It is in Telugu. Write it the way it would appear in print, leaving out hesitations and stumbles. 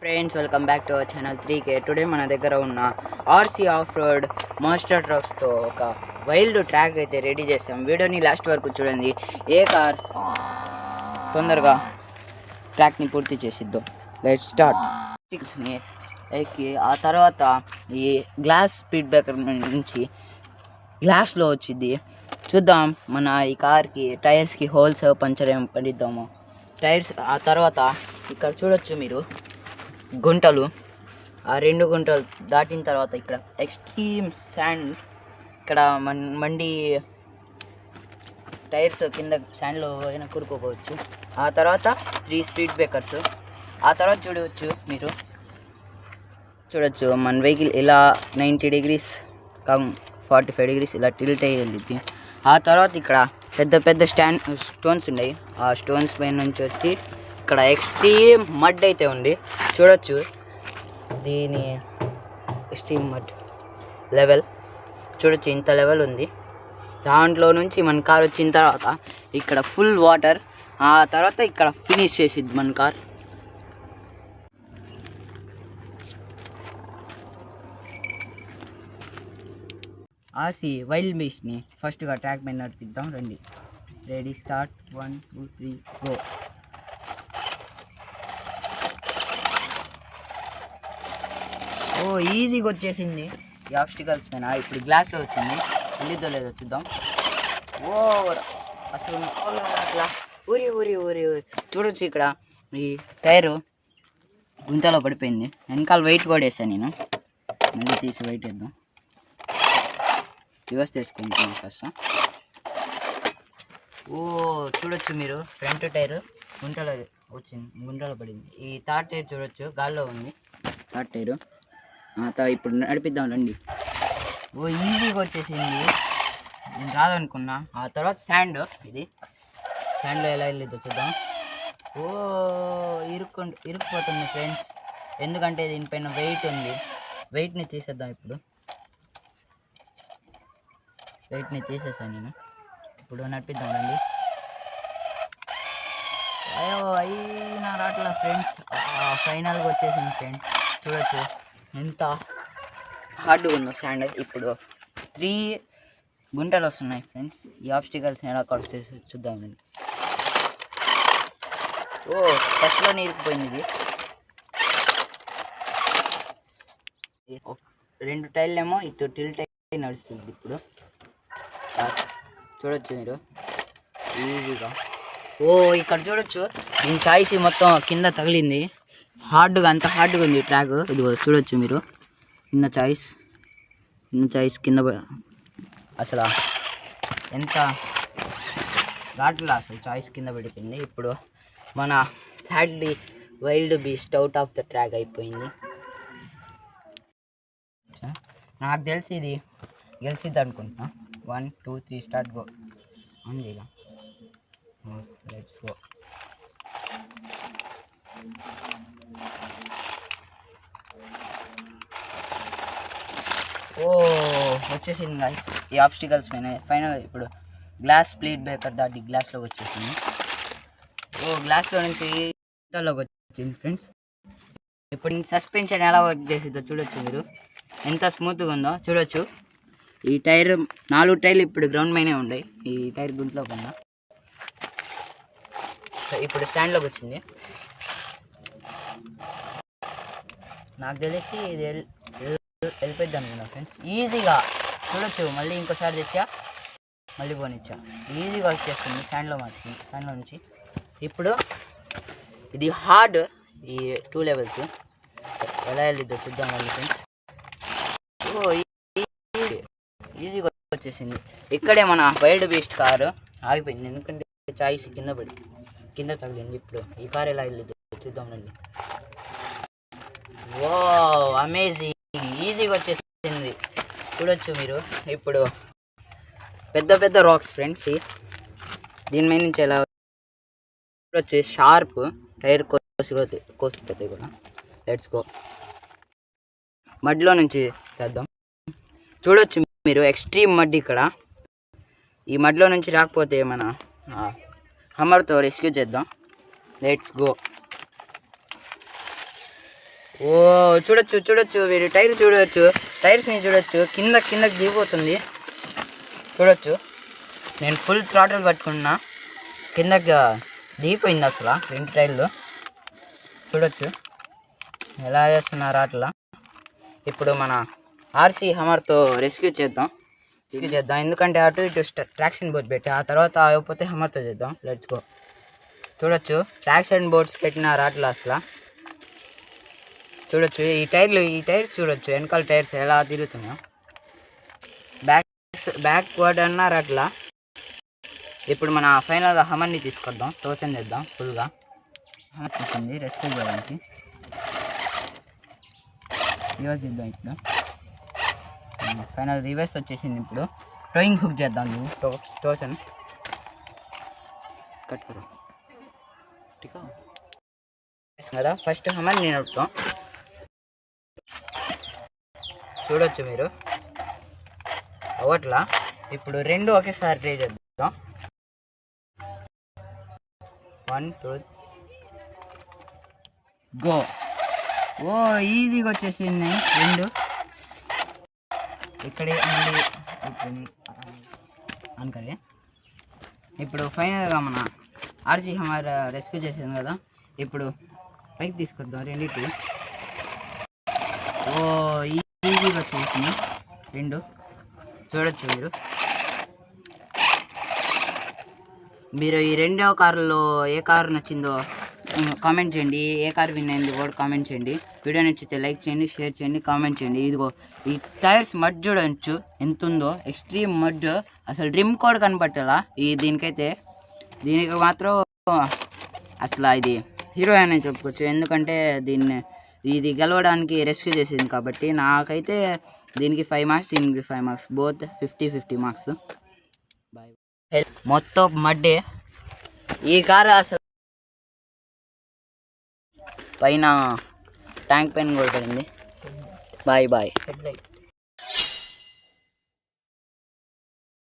Friends, welcome back to our channel 3K. Today మన దగ్గర ఉన్న ఆర్సీ ఆఫ్ రోడ్ మాస్టర్ ట్రక్స్తో ఒక వైల్డ్ ట్రాక్ అయితే రెడీ చేసాం. వీడియోని లాస్ట్ వరకు చూడండి. ఏ కార్ తొందరగా ట్రాక్ని పూర్తి చేసిద్దాం. Let's start. సిక్స్ని ఎక్కి ఆ తర్వాత ఈ గ్లాస్ స్పీడ్ బ్రేకర్ నుంచి గ్లాస్లో వచ్చింది. చూద్దాం మన ఈ కార్కి టైర్స్కి హోల్స్ పంచర్ ఏం పడిద్దాము. టైర్స్ ఆ తర్వాత ఇక్కడ చూడొచ్చు మీరు గుంటలు. ఆ 2 గుంటలు దాటిన తర్వాత ఇక్కడ ఎక్స్ట్రీమ్ శాండ్, ఇక్కడ మండి టైర్స్ కింద శాండ్లో అయినా కూరుకోవచ్చు. ఆ తర్వాత 3 స్పీడ్ బ్రేకర్స్. ఆ తర్వాత మీరు చూడొచ్చు మన వెహికల్ ఇలా 90 డిగ్రీస్ 45 డిగ్రీస్ ఇలా టిల్ట్ అయ్యి వెళ్ళింది. ఆ తర్వాత ఇక్కడ పెద్ద స్టోన్స్ ఉన్నాయి. ఆ స్టోన్స్ పైన నుంచి వచ్చి ఇక్కడ ఎక్స్ట్రీమ్ మడ్ అయితే ఉంది. చూడొచ్చు దీని ఎక్స్ట్రీమ్ మడ్ లెవెల్ చూడొచ్చు, ఇంత లెవెల్ ఉంది. దాంట్లో నుంచి మన కార్ వచ్చిన తర్వాత ఇక్కడ ఫుల్ వాటర్. ఆ తర్వాత ఇక్కడ ఫినిష్ చేసిద్ది మన కార్. ఆసి వైల్డ్ బీస్ట్ని ఫస్ట్గా ట్రాక్ పైన నడిపిద్దాం. రండి. Ready, start. 1 2 3 గో. ఓ ఈజీగా వచ్చేసింది ఈ ఆబ్స్టికల్స్ పైన. ఇప్పుడు గ్లాస్లో వచ్చింది, వెళ్ళిద్దో లేదో చూద్దాం. ఓ అసలు అట్లా ఊరి చూడొచ్చు. ఇక్కడ ఈ టైరు గుంతలో పడిపోయింది. వెనకాల వెయిట్ కూడా వేసాను నేను. మళ్ళీ తీసి వెయిట్ వేద్దాం. రివర్స్ తీసుకుంటాం కాస్త. ఓ చూడొచ్చు మీరు, ఫ్రంట్ టైరు గుంటలో పడింది. ఈ థర్డ్ టైర్ చూడొచ్చు, గాల్లో ఉంది థర్డ్ టైరు. ఇప్పుడు నడిపిద్దాం రండి. ఓ ఈజీగా వచ్చేసింది, నేను రాదనుకున్నా. ఆ తర్వాత ఇది శాండ్లో ఎలా వెళ్ళిద్దో చూద్దాం. ఓ ఇరుక్కుపోతుంది ఫ్రెండ్స్, ఎందుకంటే దీనిపైన వెయిట్ ఉంది. వెయిట్ని తీసేద్దాం. వెయిట్ని తీసేసాను నేను. ఇప్పుడు నడిపిద్దాం రండి. అయినా రాట్లా ఫ్రెండ్స్. ఫైనల్గా వచ్చేసింది ఫ్రెండ్స్. చూడొచ్చు ఎంత హార్డ్గా ఉందో శాండ్. ఇప్పుడు 3 గుంటలు వస్తున్నాయి ఫ్రెండ్స్. ఈ ఆబ్స్టికల్స్ని ఎలా కట్ చేసి చూద్దామండి. ఓ ఫస్ట్లో నీరుకుపోయింది ఇది. 2 టైర్లేమో ఇటు టిల్ట్ అయి నడుస్తుంది. ఇప్పుడు చూడొచ్చు మీరు ఈజీగా. ఓ ఇక్కడ చూడొచ్చు, దీని చాయిస్ మొత్తం కింద తగిలింది. అంత హార్డ్గా ఉంది ట్రాక్. ఇదిగో చూడొచ్చు మీరు, కింద చాయిస్ కింద అసలు ఎంత రాట్లా, అసలు చాయిస్ కింద పడిపోయింది. ఇప్పుడు మన sadly wild beast out of the track అయిపోయింది. నాకు తెలిసి ఇది గెలిచిద్ది అనుకుంటున్నా. 1 2 3 స్టార్ట్ గో. అందిగా లెట్స్ గో. ఓ వచ్చేసింది గాయ్స్ ఈ ఆబ్స్టికల్స్ పైన. ఫైనల్ ఇప్పుడు గ్లాస్ స్ప్లిట్ బ్రేకర్ దాటి గ్లాస్లోకి వచ్చేసింది. ఓ గ్లాస్లో నుంచి ఇంతలోకి వచ్చింది ఫ్రెండ్స్. ఇప్పుడు సస్పెన్షన్ ఎలా వర్క్ చేసిందో చూడొచ్చు మీరు, ఎంత స్మూత్గా ఉందో చూడొచ్చు. ఈ టైర్ 4 టైర్లు ఇప్పుడు గ్రౌండ్ పైనే ఉన్నాయి. ఈ టైర్ గుంట్లో కన్నా ఇప్పుడు స్టాండ్లోకి వచ్చింది. నాకు తెలిసి ఇది వెళ్ళిపోద్ది అనుకున్నా ఫ్రెండ్స్. ఈజీగా చూడొచ్చు. మళ్ళీ ఇంకోసారి తెచ్చా, మళ్ళీ పోనిచ్చా, ఈజీగా వచ్చేస్తుంది స్టాండ్లో నుంచి. ఇప్పుడు ఇది హార్డ్, ఈ 2 లెవెల్స్ ఎలా వెళ్ళిద్దో చూద్దాం మళ్ళీ ఫ్రెండ్స్. ఓ ఈజీగా వచ్చేసింది. ఇక్కడే మన వైల్డ్ బీస్ట్ కారు ఆగిపోయింది, ఎందుకంటే చాయిస్ కింద తగిలింది. ఇప్పుడు ఈ కార్ ఎలా వెళ్ళిద్దో చూద్దామండి. ఓ అమేజింగ్, ఈజీగా వచ్చేసింది చూడొచ్చు మీరు. ఇప్పుడు పెద్ద రాక్స్ ఫ్రెండ్స్, దీని మీద నుంచి ఎలా వచ్చి షార్ప్ టైర్ కోసిపోతాయి కూడా. Let's go. మడ్లో నుంచి తెద్దాం. చూడొచ్చు మీరు ఎక్స్ట్రీమ్ మడ్. ఇక్కడ ఈ మడ్లో నుంచి రాకపోతే మన హమ్మర్తో రెస్క్యూ చేద్దాం. Let's go. ఓ చూడొచ్చు వీరి టైర్ చూడవచ్చు, టైర్స్ని చూడొచ్చు, కిందకి దిగిపోతుంది చూడొచ్చు. నేను ఫుల్ థ్రాటిల్ పట్టుకున్నా, కిందకి దిగిపోయింది అసలు 2 టైర్లు చూడొచ్చు ఎలా చేస్తున్నారు అట్లా. ఇప్పుడు మన ఆర్సీ హమర్తో రెస్క్యూ చేద్దాం, ఎందుకంటే అటు ఇటు ట్రాక్షన్ బోర్డ్స్ పెట్టి ఆ తర్వాత అయిపోతే హమర్తో చేద్దాం. Let's go. చూడొచ్చు ట్రాక్షన్ బోర్డ్స్ పెట్టిన రాట్లు అసలు చూడొచ్చు. ఈ టైర్స్ చూడొచ్చు, వెనకాల టైర్స్ ఎలా తిరుగుతున్నాయో. బ్యాక్వర్డ్ అన్నారు అట్లా. ఇప్పుడు మన ఫైనల్గా హమర్ని తీసుకొద్దాం, తోచని చేద్దాం ఫుల్గా. హమర్ వచ్చింది రెస్క్యూ చేయడానికి, రివర్స్ చేద్దాం. ఇప్పుడు ఫైనల్ రివర్స్ వచ్చేసింది. ఇప్పుడు టోయింగ్ హుక్ చేద్దాం. నువ్వు తోచని కట్టుకోరు కదా. ఫస్ట్ హమర్ నేను నడుపుతాం చూడొచ్చు మీరు అవట్లా. ఇప్పుడు 2 ఒకేసారి ట్రై చేద్దాం. 1 2 గో. ఓ ఈజీగా వచ్చేసింది 2. ఇక్కడే మళ్ళీ అనుకరి. ఇప్పుడు ఫైనల్గా మన ఆర్సీ హమర్ రెస్క్యూ చేసింది కదా, ఇప్పుడు పైకి తీసుకొద్దాం 2. ఓ ఈజీగా వచ్చేసింది 2 చూడొచ్చు మీరు ఈ 2వ కారులో ఏ కారు నచ్చిందో కామెంట్ చేయండి, ఏ కార్ విన్ అయింది కూడా కామెంట్ చేయండి. వీడియో నచ్చితే లైక్ చేయండి, షేర్ చేయండి, కామెంట్ చేయండి. ఇదిగో ఈ టైర్స్ మడ్ చూడవచ్చు ఎంత ఉందో, ఎక్స్ట్రీమ్ మడ్. అసలు డ్రిమ్ కోడ్ కనపట్టాలా దీనికి మాత్రం అసలు ఇది హీరో అనే చెప్పుకోవచ్చు, ఎందుకంటే ఇది గెలవడానికి రెస్క్యూ చేసింది కాబట్టి. నాకైతే దీనికి 5 మార్క్స్, దీనికి 5 మార్క్స్, బోత్ 50-50 మార్క్స్. మొత్తం మడ్డే ఈ కారు. అసలు పైన ట్యాంక్ పైన కూడా పడింది. బాయ్.